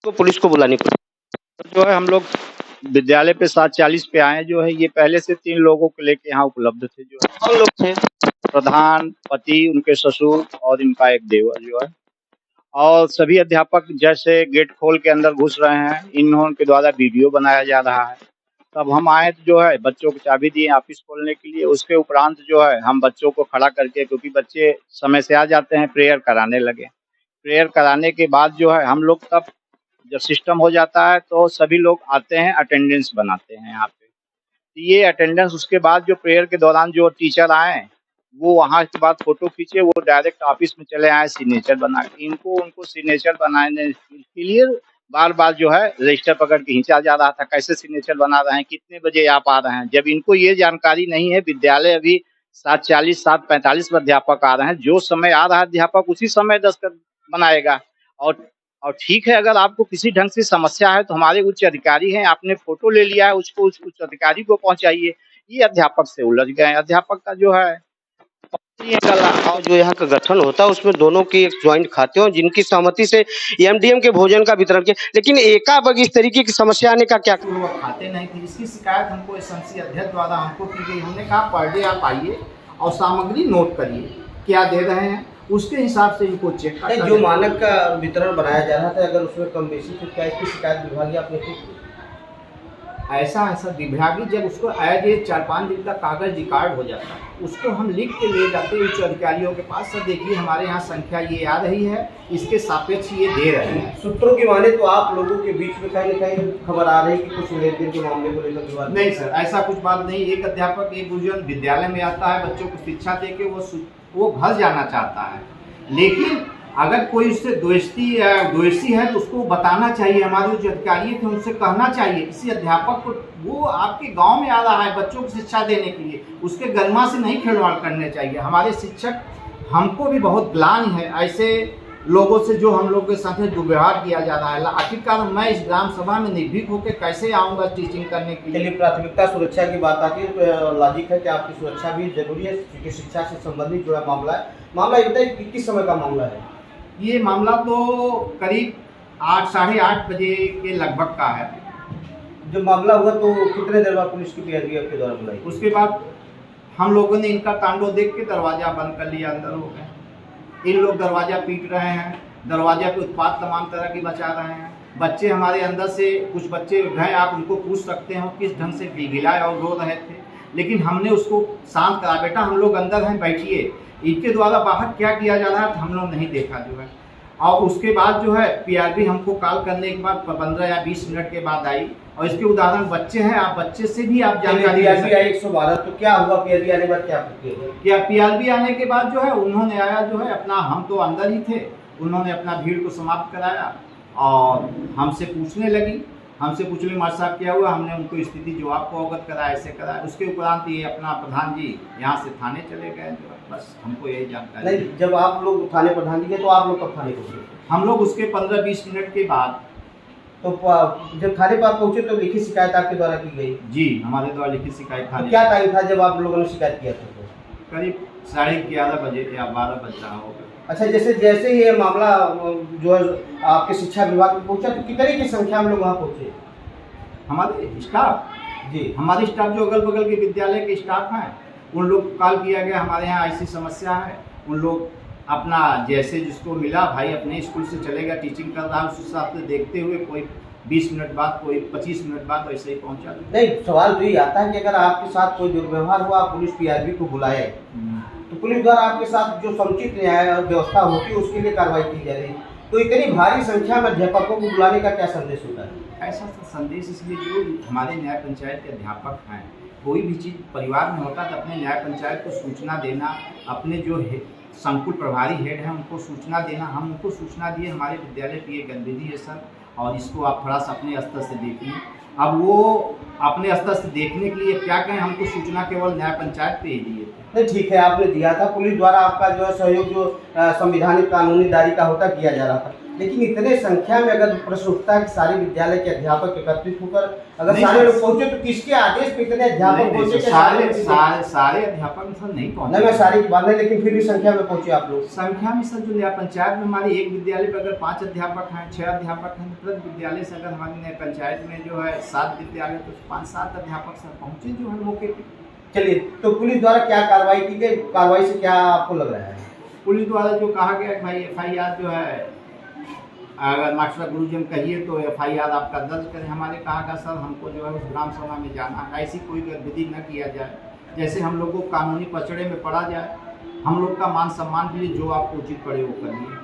तो पुलिस को बुलानी पड़ी। तो जो है हम लोग विद्यालय पे 7:40 पे आए। जो है ये पहले से 3 लोगों को लेके यहाँ उपलब्ध थे। जो है कौन लोग थे? प्रधान, पति, उनके ससुर और इनका एक देवर जो है, और सभी अध्यापक जैसे गेट खोल के अंदर घुस रहे हैं, इन्हों के द्वारा वीडियो बनाया जा रहा है। तब हम आए तो जो है बच्चों को चाबी दिए ऑफिस खोलने के लिए। उसके उपरांत जो है हम बच्चों को खड़ा करके, क्योंकि बच्चे समय से आ जाते हैं, प्रेयर कराने लगे। प्रेयर कराने के बाद जो है हम लोग तब जब सिस्टम हो जाता है तो सभी लोग आते हैं, अटेंडेंस बनाते हैं यहाँ पे। तो ये अटेंडेंस, उसके बाद जो प्रेयर के दौरान जो टीचर आए वो वहाँ के बाद फोटो खींचे, वो डायरेक्ट ऑफिस में चले आए सिग्नेचर बना के। उनको सिग्नेचर बनाने के लिए बार बार जो है रजिस्टर पकड़ के खींचा जा रहा था, कैसे सिग्नेचर बना रहे हैं, कितने बजे आप आ रहे हैं। जब इनको ये जानकारी नहीं है, विद्यालय अभी 7:40 7:45 पर अध्यापक आ रहे हैं, जो समय आ रहा है अध्यापक उसी समय दस्तखत बनाएगा। और और ठीक है, अगर आपको किसी ढंग से समस्या है तो हमारे उच्च अधिकारी हैं, आपने फोटो ले लिया है, उसको उस उच्च अधिकारी को पहुंचाइए। ये अध्यापक से उलझ गए। अध्यापक का जो है ये गला। और जो यहाँ का गठन होता है उसमें दोनों की एक ज्वाइंट खाते हो जिनकी सहमति से एमडीएम के भोजन का वितरण किया, लेकिन एकाबग इस तरीके की समस्या आने का क्या? वो खाते नहीं थे। इसकी शिकायत हमको एसएमसी अध्यक्ष द्वारा हमको की गई। हमने कहा पर डे आप आइए और सामग्री नोट करिए, क्या दे रहे हैं, उसके हिसाब से इनको चेक करना। जो मानक का वितरण बनाया जा रहा था, अगर उसमें कम बेसी तो क्या इसकी शिकायत विभागीय आपने की? ऐसा विभागीय जब उसको एज ए 4-5 दिन का कागज रिकॉर्ड हो जाता है, उसको हम लिख के ले जाते हैं उच्च अधिकारियों के पास। सर देखिए हमारे यहाँ संख्या ये आ रही है, इसके सापेक्ष ये दे रहे हैं। सूत्रों की माने तो आप लोगों के बीच में कहीं न कहीं खबर आ रही है कि कुछ लेन देन के मामले को लेकर विवाद? नहीं सर, ऐसा कुछ बात नहीं। एक अध्यापक एक बुजुर्ग विद्यालय में आता है, बच्चों को शिक्षा दे के वो घर जाना चाहता है, लेकिन अगर कोई उससे द्वेषी है तो उसको बताना चाहिए। हमारे जो अधिकारी थे उनसे कहना चाहिए, किसी अध्यापक को, वो आपके गांव में आ रहा है बच्चों को शिक्षा देने के लिए, उसके गरिमा से नहीं खिलवाड़ करने चाहिए। हमारे शिक्षक, हमको भी बहुत ग्लानि है ऐसे लोगों से जो हम लोग के साथ दुर्व्यवहार किया जा रहा है। आखिरकार मैं इस ग्राम सभा में निर्भीक होकर कैसे आऊँगा टीचिंग करने के लिए? प्राथमिकता सुरक्षा की बात आती है, लॉजिक है कि आपकी सुरक्षा भी जरूरी है, क्योंकि शिक्षा से संबंधित जो है मामला है। मामला ये बताइए कि किस समय का मामला है? ये मामला तो करीब 8 साढ़े 8 बजे के लगभग का है। जब मामला हुआ तो कितने देर बाद पुलिस की पीआरवी आपके द्वारा बुलाई? उसके बाद हम लोगों ने इनका तांडव देख के दरवाजा बंद कर लिया, अंदर हो गए। इन लोग दरवाजा पीट रहे हैं, दरवाजा पे उत्पात तमाम तरह की बचा रहे हैं। बच्चे हमारे अंदर से, कुछ बच्चे हैं, आप उनको पूछ सकते हो किस ढंग से गिड़गिड़ाए और रो रहे थे, लेकिन हमने उसको शांत करा। बेटा हम लोग अंदर हैं, बैठिए। इनके द्वारा बाहर क्या किया जा रहा है हम लोग नहीं देखा जो है। और उसके बाद जो है पीआरवी हमको कॉल करने के बाद 15 या 20 मिनट के बाद आई। और इसके उदाहरण बच्चे हैं, आप बच्चे से भी आप जानकारी ले सकते हैं। 112 तो क्या हुआ? पीआरवी आने के बाद क्या पीआरवी आने के बाद जो है उन्होंने आया, जो है अपना, हम तो अंदर ही थे, उन्होंने अपना भीड़ को समाप्त कराया और हमसे पूछने लगी। हमसे पूछने मास्टर साहब क्या हुआ, हमने उनको स्थिति जो आपको अवगत कराया, ऐसे कराया। उसके उपरांत ये अपना प्रधान जी यहाँ से थाने चले गए। बस हमको यही जानकारी। नहीं, जब आप लोग थाने प्रधान जी गए तो आप लोग कब थाने पहुँचे? हम लोग उसके 15-20 मिनट के बाद। तो जब थाने पर पहुँचे तो लिखित शिकायत आपके द्वारा की गई? जी, हमारे द्वारा लिखित शिकायत था। क्या टाइम था जब आप लोगों ने शिकायत किया था? करीब 11:30 बजे या 12 बज रहा होगा। अच्छा, जैसे ये मामला जो है आपके शिक्षा विभाग में पहुंचा तो कितने की संख्या में लोग वहाँ पहुँचे? हमारे स्टाफ जी, हमारे स्टाफ जो अगल बगल के विद्यालय के स्टाफ हैं, उन लोग को कॉल किया गया, हमारे यहाँ ऐसी समस्या है। उन लोग अपना जैसे जिसको मिला, भाई अपने स्कूल से चलेगा, टीचिंग कर रहा है, उस हिसाब से देखते हुए कोई 20 मिनट बाद, कोई 25 मिनट बाद वैसे ही पहुँचा। नहीं, सवाल तो ये आता है कि अगर आपके साथ कोई दुर्व्यवहार हुआ, पुलिस पीआरवी को बुलाए तो पुलिस द्वारा आपके साथ जो समुचित न्याय व्यवस्था होती है उसके लिए कार्रवाई की जा रही है। तो इतनी भारी संख्या में अध्यापकों को बुलाने का क्या संदेश होता है? ऐसा संदेश इसलिए, जो हमारे न्याय पंचायत के अध्यापक हैं, कोई भी चीज़ परिवार में होता है तो अपने न्याय पंचायत को सूचना देना, अपने जो संकुल प्रभारी हेड हैं उनको सूचना देना। हम उनको सूचना दिए हमारे विद्यालय की ये गतिविधि है सर, और इसको आप थोड़ा सा अपने स्तर से देखिए। अब वो अपने स्तर से देखने के लिए क्या कहें, हमको सूचना केवल न्याय पंचायत पे ही दिए थे। नहीं, ठीक है, आपने दिया था, पुलिस द्वारा आपका जो है सहयोग जो संविधानिक कानूनी दायरे का होता किया जा रहा था। लेकिन इतने संख्या में अगर प्रश्न उठता है कि सारे विद्यालय के अध्यापक एकत्रित होकर अगर नहीं सारे सर। लोग पहुंचे तो किसके आदेश पे इतने अध्यापक नहीं, पहुंचे सर, कि सारे अध्यापक सर नहीं पहुंचे। नहीं मैं सारी की बात नहीं, लेकिन फिर भी संख्या में पहुंचे आप लोग। संख्या में सर जो या पंचायत में हमारे एक विद्यालय पर अगर 5 अध्यापक हैं, 6 अध्यापक हैं, तो प्रति विद्यालय से अगर हमारे पंचायत में जो है 7 विद्यालय तो 5-7 अध्यापक सर पहुंचे जो है मौके पे। चलिए, तो पुलिस द्वारा क्या कार्रवाई की गई, कार्रवाई से क्या आपको लग रहा है? पुलिस द्वारा जो कहा गया कि भाई FIR जो है, अगर मास्टर गुरुजन कहिए तो FIR आपका दर्ज करें। हमारे कहा गया सर हमको जो है उस ग्राम सभा में जाना है, ऐसी कोई गतिविधि न किया जाए जैसे हम लोग को कानूनी पचड़े में पड़ा जाए। हम लोग का मान सम्मान के लिए जो आपको उचित पड़े वो करिए।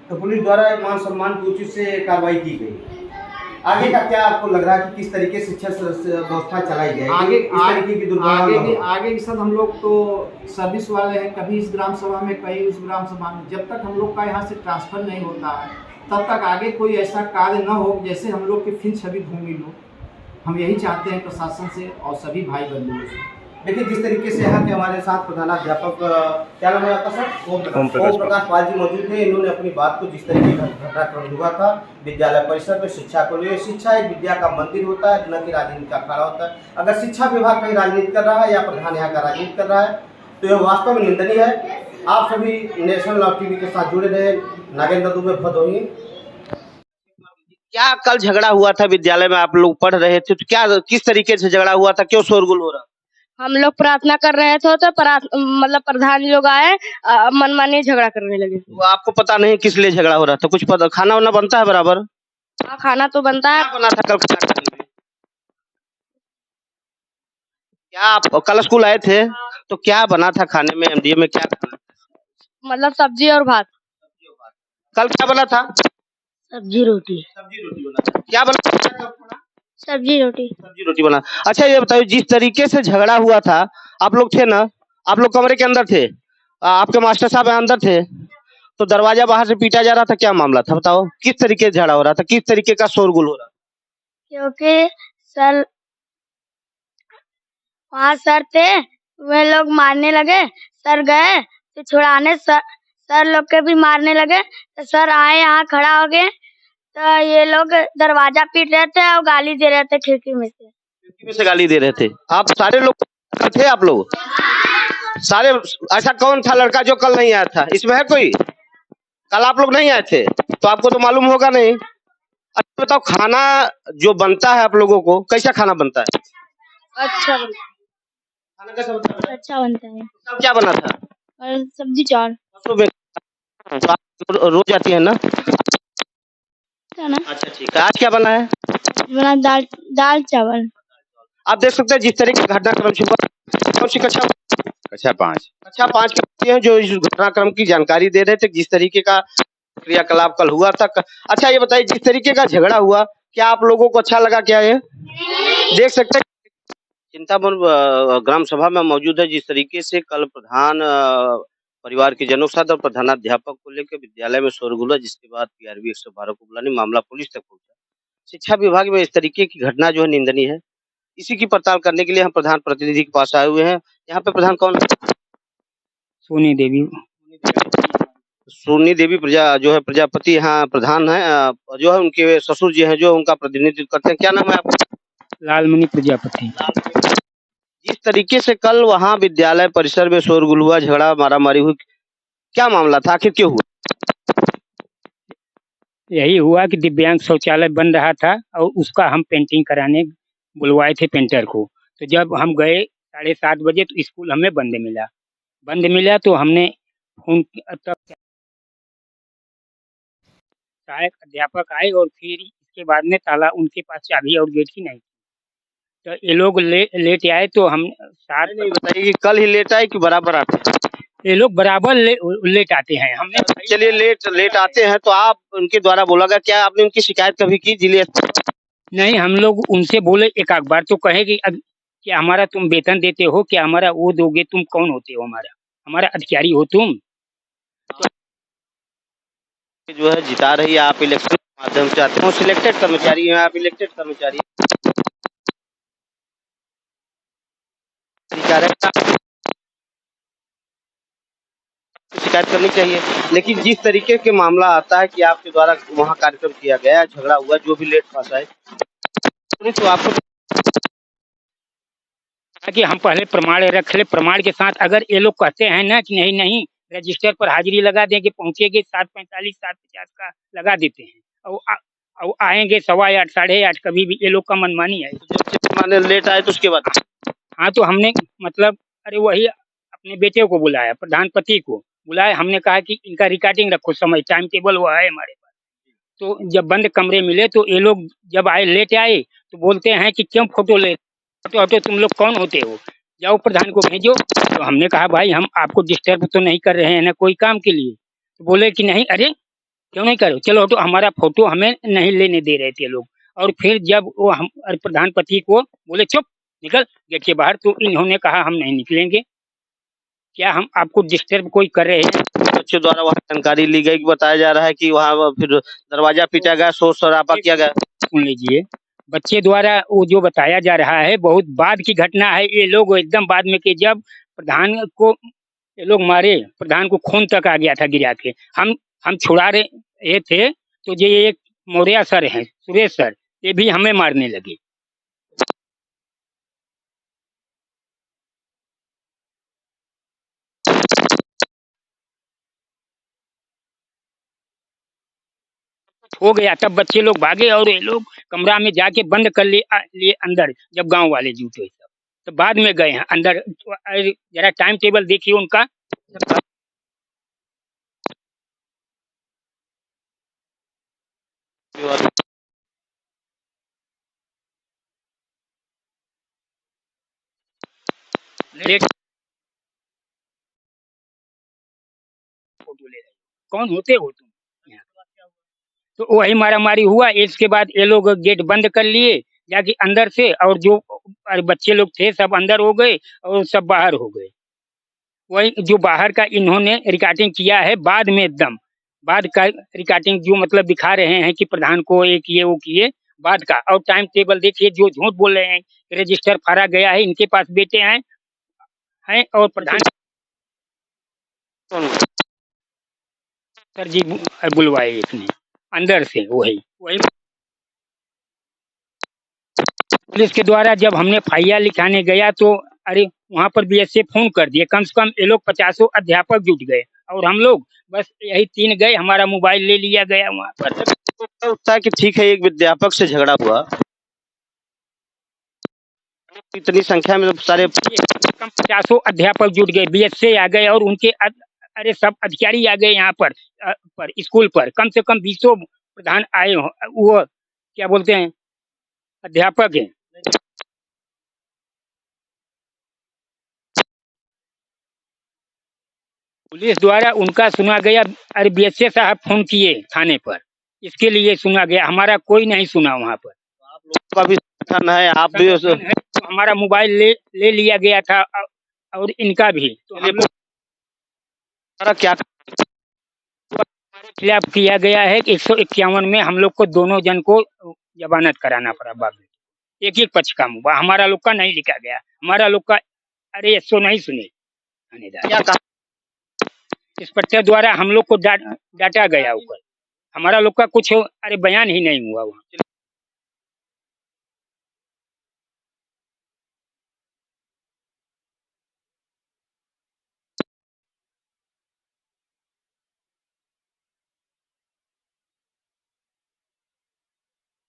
तो पुलिस द्वारा एक मान सम्मान की उचित से कार्रवाई की गई। आगे का क्या आपको लग रहा है कि किस तरीके से शिक्षा व्यवस्था चलाई जाएगी? आगे इस तरीके की दुर्घटना न हो। आगे सर हम लोग तो सर्विस वाले हैं, कभी इस ग्राम सभा में कहीं उस ग्राम सभा में, जब तक हम लोग का यहाँ से ट्रांसफर नहीं होता है तब तक आगे कोई ऐसा कार्य न हो जैसे हम लोग की फिर छवि धूमिल हो। हम यही चाहते हैं प्रशासन से और सभी भाई बंधुओं से। देखिए, जिस तरीके से यहाँ के हमारे साथ प्रधानाध्यापक क्या नाम है आपका सर? ओम प्रकाश पाल जी मौजूद थे। इन्होंने अपनी बात को जिस तरीके का घटनाक्रम हुआ था विद्यालय परिसर में शिक्षा को लिए, शिक्षा एक विद्या का मंदिर होता है, न कि राजनीति का अखाड़ा होता है। अगर शिक्षा विभाग कहीं राजनीति कर रहा है या प्रधान यहाँ का राजनीति कर रहा है तो यह वास्तव में निंदनीय है। आप सभी नेशनल लॉ टीवी के साथ जुड़े रहे। नागेंद्र दुबे, भदोही। क्या कल झगड़ा हुआ था विद्यालय में, आप लोग पढ़ रहे थे तो क्या किस तरीके से झगड़ा हुआ था, क्यों शोरगुल हो रहा? हम लोग प्रार्थना कर रहे थे तो मतलब प्रधान लोग आए, मनमानी झगड़ा करने लगे। वो आपको पता नहीं किस लिए झगड़ा हो रहा था? कुछ पता, खाना वाना बनता है बराबर? हाँ, खाना तो बनता है। क्या बना था कल खाना खाने में? क्या आप कल स्कूल आए थे तो क्या बना था खाने में? MDM में क्या खाना? मतलब सब्जी और भात। कल क्या बना था? सब्जी रोटी। सब्जी रोटी बना था। क्या बना था कल खाना? सब्जी रोटी। सब्जी रोटी बना। अच्छा ये बताइए, जिस तरीके से झगड़ा हुआ था, आप लोग थे ना, आप लोग कमरे के अंदर थे, आपके मास्टर साहब अंदर थे, तो दरवाजा बाहर से पीटा जा रहा था, क्या मामला था बताओ? किस तरीके से झगड़ा हो रहा था, किस तरीके का शोरगुल हो रहा था? क्योंकि सर वहाँ सर थे, वे लोग मारने लगे। सर गए तो छुड़ाने, सर लोग के भी मारने लगे। तो सर आए यहाँ खड़ा हो गए तो ये लोग दरवाजा पीट रहे थे और गाली दे रहे थे खिड़की में से। खिड़की में से गाली दे रहे थे? आप सारे लोग थे? आप लोग सारे? ऐसा कौन था लड़का जो कल नहीं आया था? इसमें है कोई? कल आप लोग नहीं आए थे तो आपको तो मालूम होगा नहीं। अच्छा बताओ, खाना जो बनता है आप लोगों को, कैसा खाना बनता है? अच्छा बनता खाना कैसा बनता है? है। अच्छा बनता है। कल क्या बना था? और सब्जी चावल। तो आप रोज आती है ना? है ना? अच्छा ठीक है। आज क्या बना है? बना दाल चावल। आप देख सकते हैं जिस तरह की घटनाक्रम हुआ। कौन सी कक्षा? कक्षा 5। कक्षा 5 के बच्चे हैं जो इस घटनाक्रम की जानकारी दे रहे थे, जिस तरीके का क्रियाकलाप कल हुआ था। अच्छा ये बताइए, जिस तरीके का झगड़ा हुआ, क्या आप लोगों को अच्छा लगा? क्या ये देख सकते हैं चिंतामन ग्राम सभा में मौजूद है, जिस तरीके से कल प्रधान परिवार के जनों के साथ और प्रधानाध्यापक को लेकर विद्यालय में शोरगुल हुआ, जिसके बाद PRV 112 को बुलाने मामला पुलिस तक पहुंचा। शिक्षा विभाग में इस तरीके की घटना जो है निंदनीय है। इसी की पड़ताल करने के लिए हम प्रधान प्रतिनिधि के पास आए हुए हैं। यहाँ पे प्रधान कौन है? सोनी देवी। सोनी देवी जो है प्रजापति यहाँ प्रधान है, जो है उनके ससुर जी हैं जो उनका प्रतिनिधित्व करते हैं। क्या नाम है आपका? लालमणि प्रजापति। जिस तरीके से कल वहाँ विद्यालय परिसर में शोरगुल हुआ, झगड़ा मारामारी हुई, क्या मामला था, आखिर क्यों हुआ? यही हुआ कि दिव्यांग शौचालय बन रहा था और उसका हम पेंटिंग कराने बुलवाए थे पेंटर को। तो जब हम गए 7:30 बजे तो स्कूल हमें बंद मिला तो हमने फोन तब सहायक अध्यापक आए और फिर इसके बाद में ताला, उनके पास चाबी और गेट की नहीं, तो ये लोग लेट आए तो हम साथ। नहीं बताइए कि कल ही लेट आए कि बराबर आते हैं? ये लोग बराबर लेट आते हैं। हमने चलिए लेट आते हैं तो आप उनके द्वारा बोला गया, क्या आपने उनकी शिकायत कभी की जिले? नहीं, हम लोग उनसे बोले एक आध बार तो कहे कि क्या हमारा तुम वेतन देते हो, क्या हमारा वो दोगे, तुम कौन होते हो, हमारा अधिकारी हो तुम? जो है जिता रही है, आप इलेक्शन के माध्यम से आते हो, सिलेक्टेड कर्मचारी हैं आप, इलेक्टेड कर्मचारी शिकायत करनी चाहिए। लेकिन जिस तरीके के मामला आता है कि आपके द्वारा वहाँ कार्यक्रम किया गया, झगड़ा हुआ, जो भी लेट पास आए, तो आपको कि हम पहले प्रमाण रख ले, प्रमाण के साथ अगर ये लोग कहते हैं ना कि नहीं नहीं रजिस्टर पर हाजिरी लगा देंगे, पहुंचेंगे 7:45 7:50 का लगा देते हैं और आएंगे 8:15 8:30 कभी भी, ये लोग का मनमानी है। जब से माने लेट आए तो उसके बाद हाँ तो हमने मतलब अरे वही अपने बेटे को बुलाया, प्रधानपति को बुलाया, हमने कहा कि इनका रिकॉर्डिंग रखो, समय टाइम टेबल वो है हमारे पास। तो जब बंद कमरे मिले तो ये लोग जब आए लेट आए तो बोलते हैं कि क्यों फोटो ले, फोटो तुम लोग कौन होते हो, जाओ प्रधान को भेजो। तो हमने कहा भाई हम आपको डिस्टर्ब तो नहीं कर रहे हैं ना कोई काम के लिए। तो बोले कि नहीं, अरे क्यों नहीं करो, चलो तो हमारा फोटो हमें नहीं लेने दे रहे थे लोग। और फिर जब वो हम प्रधानपति को बोले चुप निकल गेट के बाहर, तो इन्होंने कहा हम नहीं निकलेंगे, क्या हम आपको डिस्टर्ब कोई कर रहे हैं। बच्चों द्वारा वहाँ जानकारी ली गई कि बताया जा रहा है कि वहाँ फिर दरवाजा पीटा गया, शोर शराबा किया गया। सुन लीजिए, बच्चे द्वारा वो जो बताया जा रहा है बहुत बाद की घटना है, ये लोग एकदम बाद में कि जब प्रधान को ये लोग मारे, प्रधान को खून तक आ गया था गिरा के, हम छुड़ा रहे थे तो ये एक मौर्य सर हैं, सुरेश सर, ये भी हमें मारने लगे। हो गया तब बच्चे लोग भागे और ये लोग कमरा में जाके बंद कर लिए अंदर, जब गांव वाले जुटे सब तो बाद में गए हैं अंदर। जरा टाइम टेबल देखिए उनका। लेट फोटो ले रहे, कौन होते हो तुम। तो वही मारामारी हुआ, इसके बाद ये लोग गेट बंद कर लिए जाके अंदर से, और जो बच्चे लोग थे सब अंदर हो गए और सब बाहर हो गए। वही जो बाहर का इन्होंने रिकॉर्डिंग किया है बाद में, एकदम बाद का रिकॉर्डिंग जो मतलब दिखा रहे हैं कि प्रधान को ये किए वो किए बाद का। और टाइम टेबल देखिए जो झूठ बोल रहे हैं, रजिस्टर फाड़ा गया है, इनके पास बेटे हैं और प्रधान सर जी बुलवाए इसने अंदर से। वही वही पुलिस के द्वारा जब हमने FIR लिखाने गया तो अरे वहाँ पर BSF फोन कर दिए, कम से कम ये लोग 50 अध्यापक जुट गए और हम लोग बस यही 3 गए, हमारा मोबाइल ले लिया गया वहाँ पर। तो होता है कि ठीक है एक विद्यापक से झगड़ा हुआ, इतनी संख्या में सारे कम 50 अध्यापक जुट गए, BSF आ गए और उनके अरे सब अधिकारी आ गए यहाँ पर स्कूल पर, कम से कम 20 प्रधान आए हो, वो क्या बोलते हैं अध्यापक है। पुलिस द्वारा उनका सुना गया, अरे BSF साहब फोन किए थाने पर, इसके लिए सुना गया, हमारा कोई नहीं सुना वहाँ पर। आप लोगों का भी संगठन है, आप भी तो हमारा मोबाइल ले लिया गया था और इनका भी। तो हम लोग क्या हमारे खिलाफ किया गया है कि 151 में हम लोग को दोनों जन को जमानत कराना पड़ा बाद में। एक पक्ष का हुआ, हमारा लोग का नहीं लिखा गया, हमारा लोग का अरे SO नहीं सुने थानेदार। इंस्पेक्टर द्वारा हम लोग को डांटा गया ऊपर, हमारा लोग का कुछ अरे बयान ही नहीं हुआ वहाँ।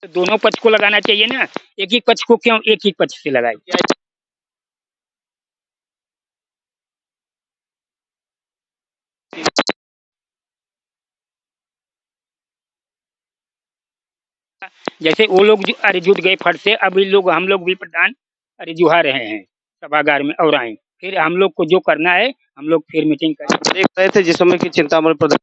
तो दोनों पक्ष को लगाना चाहिए ना, एक ही पक्ष को क्यों एक ही पक्ष से लगाए। जैसे वो लोग अरे जुट गए फट से, अभी लोग हम लोग भी प्रधान अरे जुहा रहे हैं सभागार में और आए, फिर हम लोग को जो करना है हम लोग फिर मीटिंग करें। देख रहे थे जिस समय की चिंतामणि प्रधान